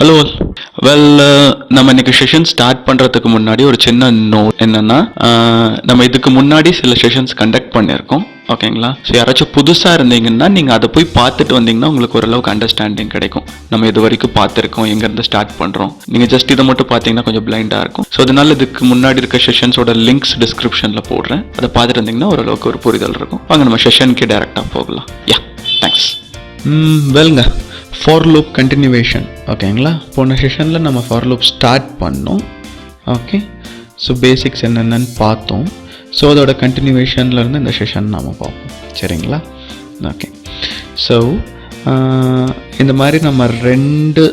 Hello well, நம்ம இன்னைக்கு session start பண்ணுறதுக்கு முன்னாடி ஒரு சின்ன நோட் என்னென்னா, நம்ம இதுக்கு முன்னாடி சில செஷன்ஸ் கண்டக்ட் பண்ணியிருக்கோம், ஓகேங்களா? ஸோ யாராச்சும் புதுசாக இருந்தீங்கன்னா நீங்கள் அதை போய் பார்த்துட்டு வந்தீங்கன்னா உங்களுக்கு ஓரளவுக்கு அண்டர்ஸ்டாண்டிங் கிடைக்கும். நம்ம இது வரைக்கும் பார்த்துருக்கோம், எங்கேருந்து ஸ்டார்ட் பண்ணுறோம். நீங்கள் ஜஸ்ட் இதை மட்டும் பார்த்தீங்கன்னா கொஞ்சம் பிளைண்டாக இருக்கும். ஸோ அதனால இதுக்கு முன்னாடி இருக்க செஷன்ஸோட லிங்க்ஸ் டிஸ்கிரிப்ஷனில் போடுறேன். அதை பார்த்துட்டு இருந்தீங்கன்னா ஓரளவுக்கு ஒரு புரிதல் இருக்கும். வாங்க நம்ம செஷனுக்கே டேரெக்டாக போகலாம். யா, தேங்க்ஸ். வெல்ங்க, ஃபார் லூப் கண்டினியூவேஷன், ஓகேங்களா? போன செஷனில் நம்ம ஃபார் லூப் ஸ்டார்ட் பண்ணோம். ஓகே, ஸோ பேசிக்ஸ் என்னென்னு பார்த்தோம். ஸோ அதோட கண்டினியூவேஷன்லேருந்து இந்த செஷன் நாம் பார்ப்போம், சரிங்களா? ஓகே, ஸோ இந்த மாதிரி நம்ம 2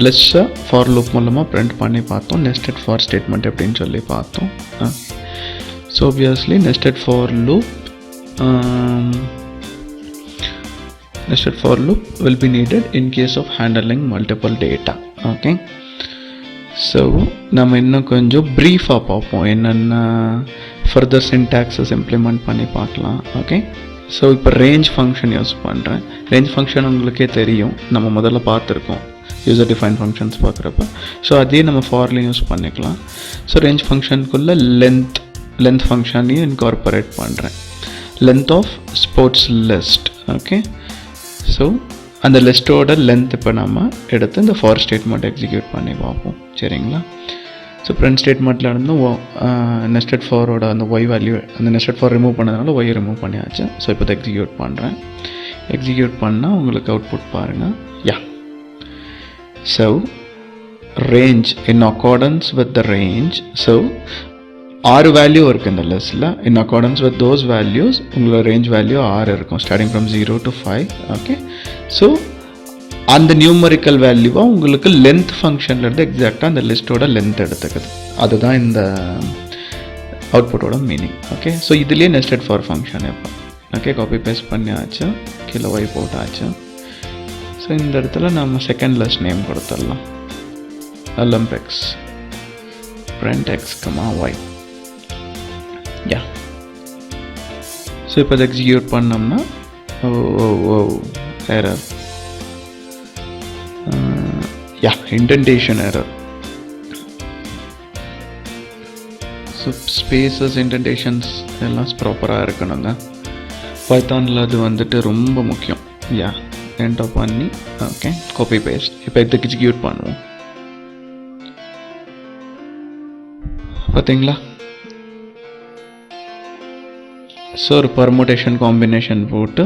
லிஸ்ட்டை ஃபார் லூப் மூலமாக பிரிண்ட் பண்ணி பார்த்தோம். நெஸ்டட் ஃபார் ஸ்டேட்மெண்ட் எப்படின்னு சொல்லி பார்த்தோம். So obviously nested for loop will be needed in case of handling multiple data. Okay, so நம்ம இன்னும் கொஞ்சம் ப்ரீஃபாக பார்ப்போம், என்னென்ன ஃபர்தர் சின்டாக்ஸஸ் இம்ப்ளிமெண்ட் பண்ணி பார்க்கலாம். ஓகே, ஸோ இப்போ ரேஞ்ச் ஃபங்க்ஷன் யூஸ் பண்ணுறேன். ரேஞ்ச் ஃபங்க்ஷன் உங்களுக்கே தெரியும், நம்ம முதல்ல பார்த்துருக்கோம் யூசர் டிஃபைன் ஃபங்க்ஷன்ஸ் பார்க்குறப்ப. ஸோ அதே நம்ம ஃபார்லையும் யூஸ் பண்ணிக்கலாம். ஸோ ரேஞ்ச் ஃபங்க்ஷனுக்குள்ளே லென்த் ஃபங்க்ஷனையும் இன்கார்பரேட் பண்ணுறேன். Length of sports list. Okay, so அந்த லிஸ்ட்டோட லென்த் இப்போ நம்ம எடுத்து இந்த ஃபார் ஸ்டேட்மெண்ட் எக்ஸிக்யூட் பண்ணி பார்ப்போம், சரிங்களா? ஸோ பிரிண்ட் ஸ்டேட்மெண்ட்டில் இருந்து நெஸ்டட் ஃபாரோட அந்த ஒய் வேல்யூ, அந்த நெஸ்டட் ஃபார் ரிமூவ் பண்ணதுனால ஒய் ரிமூவ் பண்ணியாச்சு. ஸோ இப்போ இதை எக்ஸிக்யூட் பண்ணுறேன். எக்ஸிக்யூட் பண்ணால் உங்களுக்கு அவுட்புட் பாருங்கள். Yeah, so range in accordance with the range. So 6 value இருக்குது இந்த லிஸ்ட்டில். In accordance with those values உங்களோட ரேஞ்ச் வேல்யூ 6 இருக்கும், starting from 0 to 5. Okay, so அந்த நியூமரிக்கல் வேல்யூவாக உங்களுக்கு லென்த் ஃபங்க்ஷன்லேருந்து எக்ஸாக்டாக அந்த லிஸ்ட்டோட லென்த் எடுத்துக்குது. அதுதான் இந்த அவுட்புட்டோட மீனிங். ஓகே, ஸோ இதுலேயே நெஸ்டட் ஃபார் ஃபங்க்ஷன் இப்போ. ஓகே, காப்பி பேஸ்ட் பண்ணியாச்சு, கீழே ஒய் போட்டாச்சு. ஸோ இந்த இடத்துல நம்ம செகண்ட் லிஸ்ட் நேம் கொடுத்துடலாம், ஒலிம்பிக்ஸ் print x, y. யா, ஸோ இப்போ அதை எக்ஸிக்யூட் பண்ணோம்னா எரர், யா, இன்டென்டேஷன் எரர். ஸோ ஸ்பேசஸ், இன்டென்டேஷன்ஸ் எல்லாம் ப்ராப்பராக இருக்கணுங்க. பைத்தானில் அது வந்துட்டு ரொம்ப முக்கியம். யா, என்டர் பண்ணி ஓகே, காப்பி பேஸ்ட். இப்போ இதை எக்ஸிக்யூட் பண்ணுவோம். பார்த்தீங்களா? ஸோ ஒரு பர்முடேஷன் காம்பினேஷன் போட்டு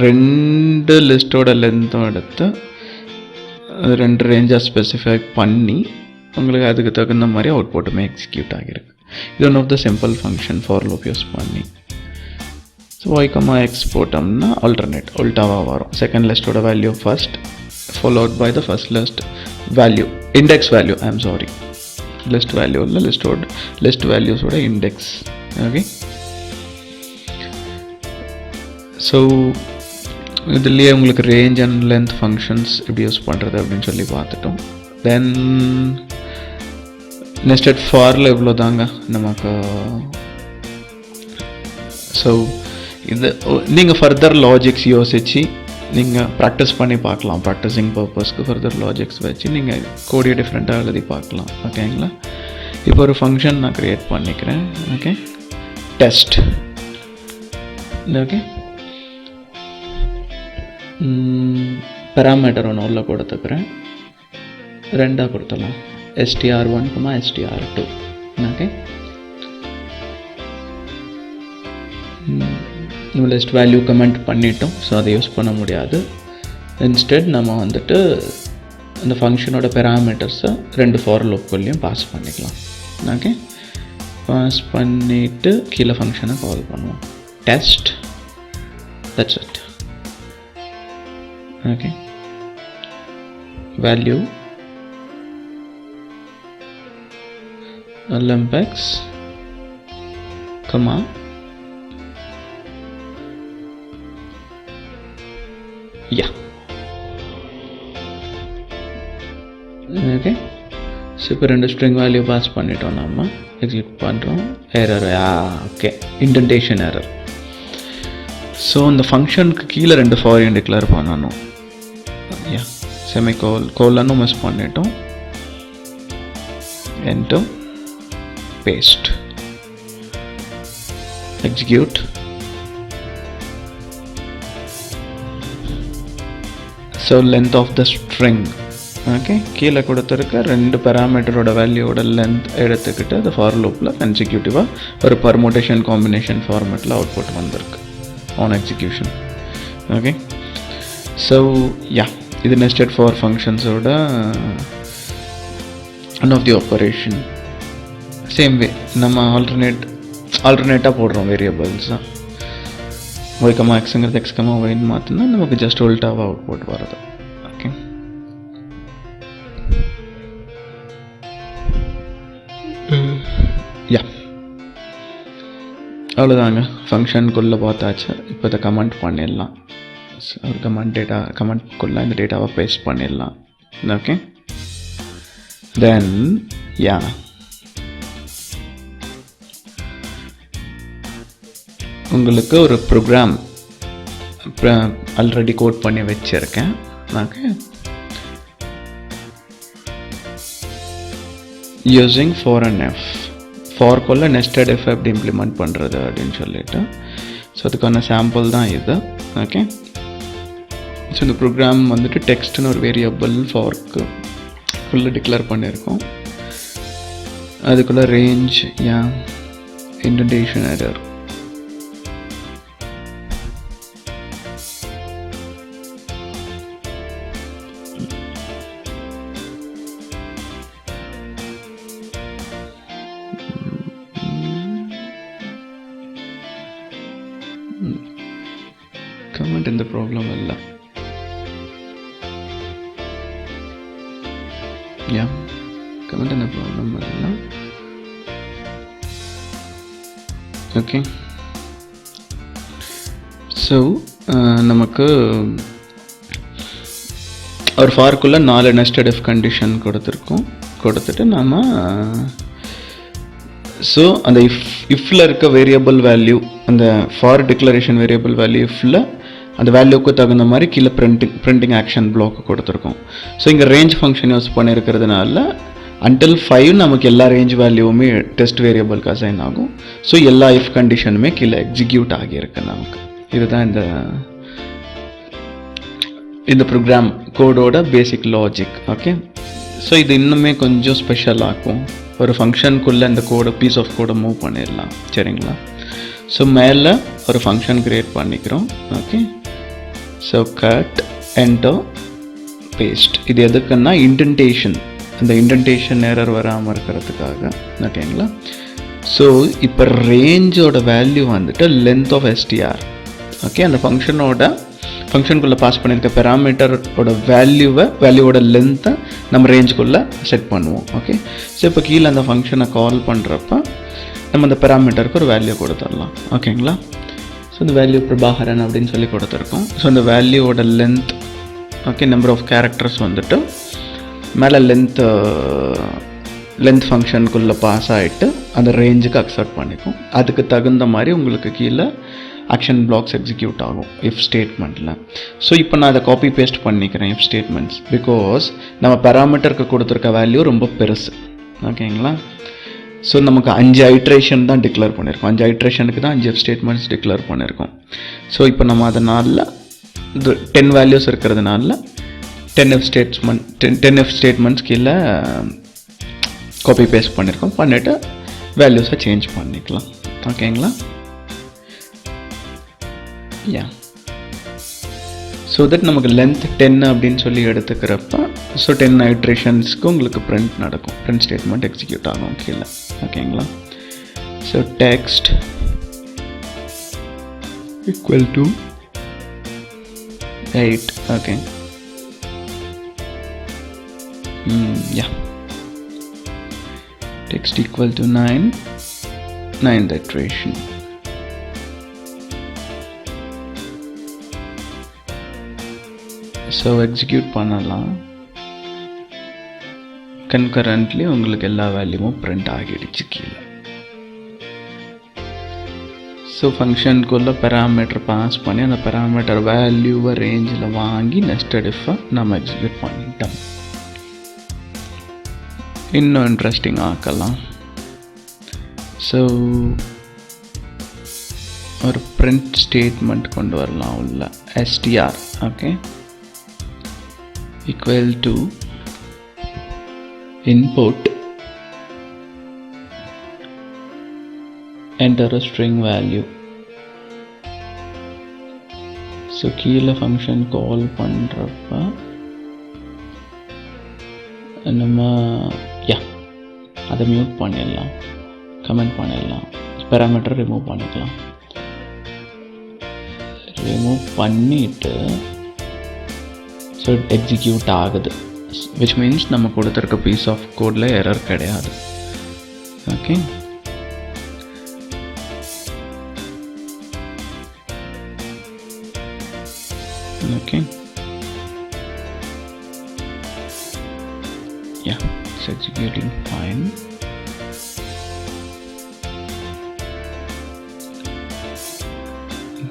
2 லிஸ்ட்டோட லென்த்தும் எடுத்து 2 ரேஞ்சாக ஸ்பெசிஃபை பண்ணி உங்களுக்கு அதுக்கு தகுந்த மாதிரி அவுட்புட்டுமே எக்ஸிக்யூட் ஆகிருக்கு. இது one of the simple function for loop use பண்ணி. ஸோ ஒய் கமா எக்ஸ் போட்டோம்னா ஆல்டர்னேட் உல்டாவாக வரும். செகண்ட் லிஸ்ட்டோட value first, followed by the first list value, index value. I am sorry, list value இல்லை, லிஸ்ட் வேல்யூஸோட index. Okay, so இதுலேயே உங்களுக்கு range and length functions எப்படி யூஸ் பண்ணுறது அப்படின்னு சொல்லி பார்த்துட்டோம். தென் நெஸ்டட் ஃபாரில் இவ்வளோ தாங்க நமக்கு. ஸோ இது நீங்கள் ஃபர்தர் லாஜிக்ஸ் யோசித்து நீங்கள் ப்ராக்டிஸ் பண்ணி பார்க்கலாம். ப்ராக்டிஸிங் பர்பஸ்க்கு ஃபர்தர் லாஜிக்ஸ் வச்சு நீங்கள் கோடியை டிஃப்ரெண்ட்டாக எழுதி பார்க்கலாம், ஓகேங்களா? இப்போ ஒரு ஃபங்க்ஷன் நான் க்ரியேட் பண்ணிக்கிறேன். Okay, test. ஓகே, பேராமீட்டர் ஒன்று உள்ள கொடுத்துக்கிறேன், 2 கொடுத்துடலாம், str1, str2. Okay, list value comment பண்ணிட்டோம். ஸோ அதை யூஸ் பண்ண முடியாது. இன்ஸ்டெட் நம்ம வந்துட்டு அந்த ஃபங்க்ஷனோட பேராமீட்டர்ஸை 2 ஃபார் லூப்குள்ளேயும் பாஸ் பண்ணிக்கலாம். ஓகே, பாஸ் பண்ணிவிட்டு கீழே ஃபங்க்ஷனை கால் பண்ணுவோம். Test, that's it. Okay, value Olympics, comma, yeah. Okay, super ரெண்டு string value pass பண்ணிட்டோம். நம்ம execute பண்ணுறோம். error, okay, indentation error. So இந்த ஃபங்க்ஷனுக்கு கீழே ரெண்டு ஃபாரின் டிக்ளேர் பண்ணணும். யா, செமிகோலனும் மிஸ் பண்ணிட்டோம். enter, paste, execute. So length of the string, okay, கீழே கொடுத்துருக்க ரெண்டு பேராமீட்டரோட வேல்யூவோட லென்த் எடுத்துக்கிட்டு அந்த ஃபார் லூப்பில் கன்சிக்யூட்டிவாக ஒரு பர்முடேஷன் காம்பினேஷன் ஃபார்மேட்டில் அவுட்புட் வந்திருக்கு on execution. Okay, so yeah, இது நெஸ்டட் ஃபார் ஃபங்க்ஷன்ஸோட one of the operation. Same way நம்ம ஆல்டர்னேட்டாக போடுறோம் வேரியபிள்ஸ் தான். ஒய் கமா எக்ஸுங்கிறது எக்ஸ் கமா ஒய்ன்னு மாற்றினா நமக்கு ஜஸ்ட் உல்டாவாக அவுட்புட் வர்றது. ஓகே, யா, அவ்வளோதாங்க. ஃபங்க்ஷனுக்குள்ளே பார்த்தாச்சு. இப்போ இதை கமெண்ட் பண்ணிடலாம். ஒரு கமெண்ட்குள்ளே இந்த டேட்டாவை பேஸ்ட் பண்ணிடலாம். ஓகே, தென் யா, உங்களுக்கு ஒரு ப்ரோக்ராம் ஆல்ரெடி கோட் பண்ணி வச்சுருக்கேன். Okay, using for and if, ஃபார்க்குள்ள நெஸ்டட் எஃப் எப்படி இம்ப்ளிமெண்ட் பண்ணுறது அப்படின்னு சொல்லிட்டு, ஸோ அதுக்கான சாம்பிள் தான் இது. ஓகே, ஸோ இந்த ப்ரோக்ராம் வந்துட்டு டெக்ஸ்ட்னு ஒரு வேரியபிள் ஃபார்க்கு ஃபுல்லாக டிக்ளேர் பண்ணியிருக்கோம். அதுக்குள்ளே ரேஞ்ச், யா, இன்டென்டேஷன் எரர், கமெண்ட் இந்த ப்ராப்ளம் இல்லை. யா, கமெண்ட் இந்த ப்ராப்ளம் இல்லை. ஓகே, ஸோ நமக்கு ஒரு ஃபார்க்குள்ளே 4 நெஸ்டட் எஃப் கண்டிஷன் கொடுத்துட்டு நம்ம ஸோ அந்த இஃப்பில் இருக்க வேரியபிள் வேல்யூ, அந்த ஃபார் டிக்ளரேஷன் வேரியபிள் வேல்யூ இஃப்பில் அந்த வேல்யூக்கு தகுந்த மாதிரி கீழே பிரிண்டிங் ஆக்ஷன் பிளாக் கொடுத்துருக்கோம். ஸோ இங்கே ரேஞ்ச் ஃபங்க்ஷன் யூஸ் பண்ணியிருக்கிறதுனால until 5 நமக்கு எல்லா ரேஞ்ச் வேல்யூவுமே டெஸ்ட் வேரியபிளுக்கு அசைன் ஆகும். ஸோ எல்லா இஃப் கண்டிஷனுமே கீழே எக்ஸிக்யூட் ஆகியிருக்கு நமக்கு. இதுதான் இந்த ப்ரோக்ராம் கோடோட பேசிக் லாஜிக். ஓகே, ஸோ இது இன்னுமே கொஞ்சம் ஸ்பெஷல் ஆகும். ஒரு ஃபங்க்ஷனுக்குள்ளே இந்த பீஸ் ஆஃப் கோடை மூவ் பண்ணிடலாம். சரிங்களா? ஸோ மேலே ஒரு ஃபங்க்ஷன் க்ரியேட் பண்ணிக்கிறோம். Okay, so cut, enter, paste. இது எதுக்குன்னா இன்டென்டேஷன், அந்த இன்டென்டேஷன் எரர் வராமல் இருக்கிறதுக்காக. ஓகேங்களா? ஸோ இப்போ ரேஞ்சோட வேல்யூ வந்துட்டு லென்த் ஆஃப் எஸ்டிஆர். ஓகே, அந்த ஃபங்க்ஷனுக்குள்ளே பாஸ் பண்ணியிருக்க பெராமீட்டரோட வேல்யூவோட லென்த்தை நம்ம ரேஞ்சுக்குள்ளே செட் பண்ணுவோம். ஓகே, ஸோ இப்போ கீழே அந்த ஃபங்க்ஷனை கால் பண்ணுறப்ப நம்ம அந்த பெராமீட்டருக்கு ஒரு வேல்யூ கொடுத்துடலாம். ஓகேங்களா? ஸோ இந்த வேல்யூ பிரபாகரன் அப்படின்னு சொல்லி கொடுத்துருக்கோம். ஸோ அந்த வேல்யூவோட length, okay, number of characters வந்துட்டு மேலே லென்த் ஃபங்க்ஷனுக்குள்ளே பாஸ் ஆகிட்டு அந்த ரேஞ்சுக்கு அக்செப்ட் பண்ணிக்கும். அதுக்கு தகுந்த மாதிரி உங்களுக்கு கீழே ஆக்ஷன் பிளாக்ஸ் எக்ஸிக்யூட் ஆகும் இஃப் ஸ்டேட்மெண்ட்டில். ஸோ இப்போ நான் அதை காப்பி பேஸ்ட் பண்ணிக்கிறேன் இஃப் ஸ்டேட்மெண்ட்ஸ், பிகாஸ் நம்ம பேராமீட்டருக்கு கொடுத்துருக்க வேல்யூ ரொம்ப பெருசு. ஓகேங்களா? ஸோ நமக்கு 5 ஐட்ரேஷன் தான் டிக்ளேர் பண்ணியிருக்கோம். 5 ஐட்ரேஷனுக்கு தான் 5 இஃப் ஸ்டேட்மெண்ட்ஸ் டிக்ளேர் பண்ணியிருக்கோம். ஸோ இப்போ நம்ம அதனால் 10 வேல்யூஸ் இருக்கிறதுனால 10 இஃப் ஸ்டேட்மெண்ட்ஸ் கீழே காப்பி பேஸ்ட் பண்ணியிருக்கோம். பண்ணிவிட்டு வேல்யூஸை சேஞ்ச் பண்ணிக்கலாம். ஓகேங்களா? யா, ஸோ தட் நமக்கு லென்த் 10 அப்படின்னு சொல்லி எடுத்துக்கிறப்ப ஸோ 10 ஐட்ரேஷன்ஸ்க்கு உங்களுக்கு பிரிண்ட் நடக்கும், பிரிண்ட் ஸ்டேட்மெண்ட் எக்ஸிக்யூட் ஆகும் கீழே. ஓகேங்களா? So text equal to 8. Okay. Yeah. Text equal to 9. 9th iteration. So execute பண்ணலாம். concurrently உங்களுக்கு எல்லா வேல்யூவும் print ஆகிடுச்சு கீழே. ஸோ ஃபங்க்ஷனுக்குள்ள பேராமீட்டர் பாஸ் பண்ணி அந்த பேராமீட்டர் வேல்யூவை ரேஞ்சில் வாங்கி நெஸ்டட் இஃப்பை நம்ம எக்ஸிக்யூட் பண்ணிட்டோம். இன்னும் இன்ட்ரெஸ்டிங் ஆக்கலாம். ஸோ ஒரு பிரிண்ட் ஸ்டேட்மெண்ட் கொண்டு வரலாம் உள்ள str. Okay, equal to input enter a string value. So கீழே ஃபங்க்ஷன் கால் பண்ணுறப்ப நம்ம அதை மியூட் பண்ணிடலாம், கமெண்ட் பண்ணிடலாம், பேராமீட்டர் ரிமூவ் பண்ணிக்கலாம். ரிமூவ் பண்ணிவிட்டு ஸோ எக்ஸிக்யூட் ஆகுது, which means நம்ம கொடுத்துருக்க பீஸ் ஆஃப் கோடில் எரர் கிடையாது. Okay, okay, yeah, it's executing fine.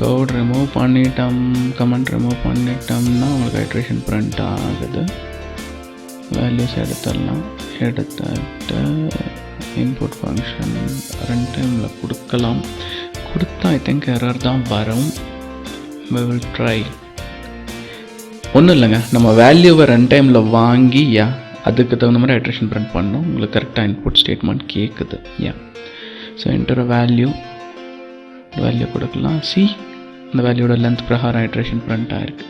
code remove பண்ணிட்டோம், comment remove பண்ணிட்டோம்னா உங்களுக்கு iteration print ஆகுது. values எடுத்துடலாம், எடுத்துட்டு input function run timeல கொடுக்கலாம். கொடுத்தா I think error தான் வரும். we will try. ஒன்றும் இல்லைங்க, நம்ம வேல்யூவை ரன் டைமில் வாங்கி அதுக்கு தகுந்த மாதிரி ஐட்ரேஷன் பிரிண்ட் பண்ணோம். உங்களுக்கு கரெக்டாக இன்புட் ஸ்டேட்மெண்ட் கேட்குது. ஸோ என்டர் வேல்யூ கொடுக்கலாம். அந்த வேல்யூட லென்த் பிரகாரம் ஐட்ரேஷன் பிரிண்ட் ஆகிருக்கு.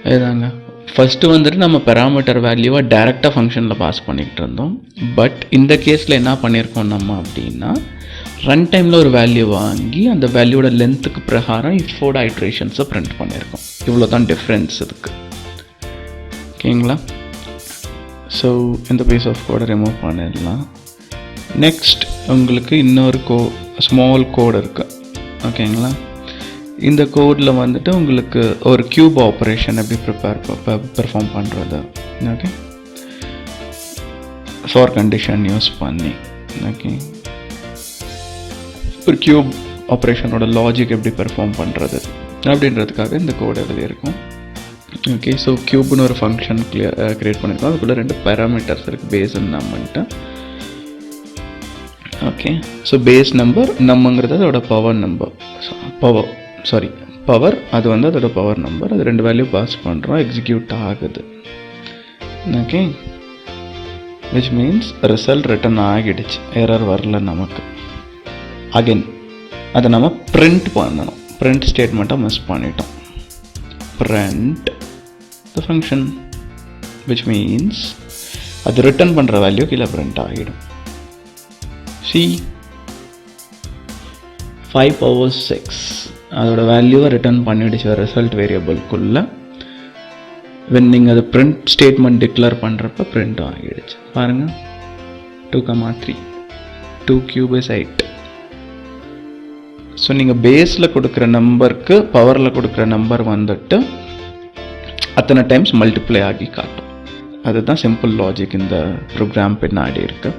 இதுதாங்க ஃபஸ்ட்டு வந்துட்டு நம்ம பேராமீட்டர் வேல்யூவை டேரெக்டாக ஃபங்க்ஷனில் பாஸ் பண்ணிக்கிட்டு இருந்தோம். பட் இந்த கேஸில் என்ன பண்ணியிருக்கோம் நம்ம அப்படின்னா, ரன் டைமில் ஒரு வேல்யூ வாங்கி அந்த வேல்யூட லென்த்துக்கு பிரகாரம் இஃபோட ஐட்ரேஷன்ஸை பிரிண்ட் பண்ணியிருக்கோம். இவ்வளோ தான் டிஃப்ரென்ஸ் இருக்குது. ஓகேங்களா? ஸோ இந்த பீஸ் ஆஃப் கோடை ரிமூவ் பண்ணிடலாம். நெக்ஸ்ட் உங்களுக்கு இன்னொரு ஸ்மால் கோடு இருக்குது. ஓகேங்களா? இந்த கோடில் வந்துட்டு உங்களுக்கு ஒரு கியூப் ஆப்ரேஷன் எப்படி பெர்ஃபார்ம் பண்ணுறது. ஓகே, ஃபார் கண்டிஷன் யூஸ் பண்ணி ஓகே ஒரு கியூப் ஆப்ரேஷனோட லாஜிக் எப்படி பெர்ஃபார்ம் பண்ணுறது அப்படின்றதுக்காக இந்த கோடு எழுதியிருக்கும். ஓகே, ஸோ கியூப்னு ஒரு ஃபங்க்ஷன் க்ரியேட் பண்ணியிருக்கோம். அதுக்குள்ளே 2 பேராமீட்டர்ஸ் இருக்குது, பேஸ் அண்ட் நம்மன்ட்டு. ஓகே, ஸோ பேஸ் நம்பர், நம்மங்கிறது அதோட பவர் நம்பர், பவர் அது வந்து அதோட பவர் நம்பர். அது 2 வேல்யூ பாஸ் பண்ணுறோம், எக்ஸிக்யூட் ஆகுது. Okay, which means result return ஆகிடுச்சு, எரர் வரல நமக்கு. அகெயின் அதை நம்ம பிரிண்ட் பண்ணணும். பிரிண்ட் ஸ்டேட்மெண்ட்டை மிஸ் பண்ணிட்டோம். Print the function, which means அது ரிட்டர்ன் பண்ணுற வேல்யூ கீழே பிரிண்ட் ஆகிடும். 5/6 அதோட வேல்யூவை ரிட்டர்ன் பண்ணிடுச்சு ரிசல்ட் வேரியபிள்குள்ளே. வென் நீங்கள் அது பிரிண்ட் ஸ்டேட்மெண்ட் டிக்ளேர் பண்ணுறப்ப பிரிண்ட் ஆகிடுச்சு. பாருங்கள், 2,3 2 cube is 8. ஸோ நீங்கள் பேஸில் கொடுக்குற நம்பருக்கு பவரில் கொடுக்குற நம்பர் வந்துட்டு அத்தனை டைம்ஸ் மல்டிப்ளை ஆகி காட்டும். அதுதான் சிம்பிள் லாஜிக் இந்த ப்ரோக்ராம் பின்னாடி இருக்குது.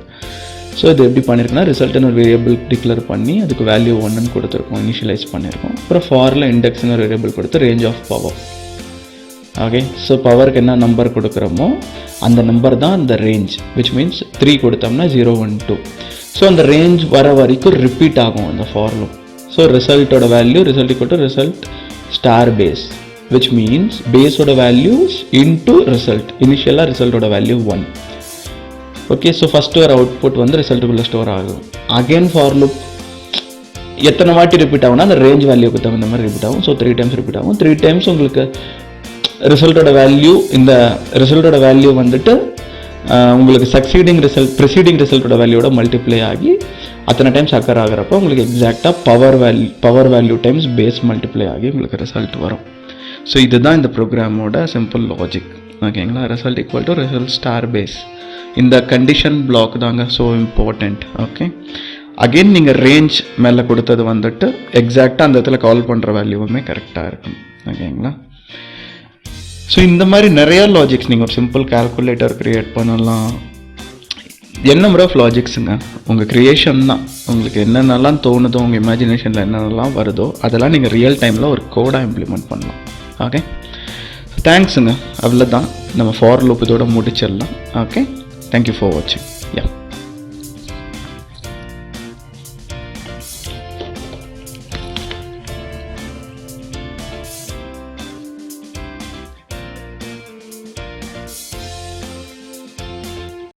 ஸோ இது எப்படி பண்ணியிருக்குன்னா, ரிசல்ட்னு ஒரு வேரியபிள் டிக்ளேர் பண்ணி அதுக்கு வேல்யூ 1ன்னு கொடுத்துருக்கோம், இனிஷியலைஸ் பண்ணியிருக்கோம். அப்புறம் ஃபாரில் இண்டெக்ஸ்னு ஒரு வேரியபிள் கொடுத்து range of power. Okay, so பவருக்கு என்ன நம்பர் கொடுக்குறோமோ அந்த நம்பர் தான் அந்த ரேஞ்ச், விச் மீன்ஸ் 3 கொடுத்தோம்னா 0, 1, 2. ஸோ அந்த ரேஞ்ச் வர வரைக்கும் ரிப்பீட் ஆகும் அந்த ஃபார் லூப். ஸோ ரிசல்ட்டோட value result equal to result star base, which means பேஸோட வேல்யூஸ் இன்டூ ரிசல்ட். இனிஷியலாக ரிசல்ட்டோட வேல்யூ 1. ஓகே, ஸோ ஃபஸ்ட்டு ஒரு அவுட்புட் வந்து ரிசல்ட்டுக்குள்ளே ஸ்டோர் ஆகும். அகெயின் ஃபார் லூப் எத்தனை வாட்டி ரிப்பீட் ஆகும்னா அந்த ரேஞ்ச் வேல்யூக்கு தகுந்த மாதிரி ரிப்பீட் ஆகும். ஸோ 3 டைம்ஸ் ரிப்பீட் ஆகும். 3 டைம்ஸ் உங்களுக்கு ரிசல்ட்டோட வேல்யூ, இந்த ரிசல்ட்டோட வேல்யூ வந்துட்டு உங்களுக்கு ப்ரிசீடிங் ரிசல்ட்டோட வேல்யூவோட மல்டிப்ளை ஆகி அத்தனை டைம்ஸ் அக்கர் ஆகிறப்போ உங்களுக்கு எக்ஸாக்டாக power value times base multiply ஆகி உங்களுக்கு ரிசல்ட் வரும். ஸோ இதுதான் இந்த ப்ரோக்ராமோட சிம்பிள் லாஜிக். ஓகேங்களா, result equal to result star base. இந்த கண்டிஷன் பிளாக் தாங்க ஸோ இம்பார்ட்டண்ட். ஓகே, அகெயின் நீங்கள் ரேஞ்ச் மேலே கொடுத்தது வந்துட்டு எக்ஸாக்டாக அந்த இடத்துல கால் பண்ணுற வேல்யூவுமே கரெக்டாக இருக்கும். ஓகேங்களா, ஸோ இந்த மாதிரி நிறையா லாஜிக்ஸ் நீங்கள் ஒரு சிம்பிள் கால்குலேட்டர் க்ரியேட் பண்ணலாம். என்ன நம்பர் ஆஃப் லாஜிக்ஸுங்க, உங்கள் க்ரியேஷன் தான். உங்களுக்கு என்னென்னலாம் தோணுதோ, உங்கள் இமேஜினேஷனில் என்னென்னலாம் வருதோ அதெல்லாம் நீங்கள் ரியல் டைமில் ஒரு கோடாக இம்ப்ளிமெண்ட் பண்ணலாம். ஓகே, தேங்க்ஸுங்க. அவ்வளோதான், நம்ம ஃபார் லூப் இதோட முடிச்சிடலாம். ஓகே, தேங்க்யூ ஃபார் வாட்சிங். யா.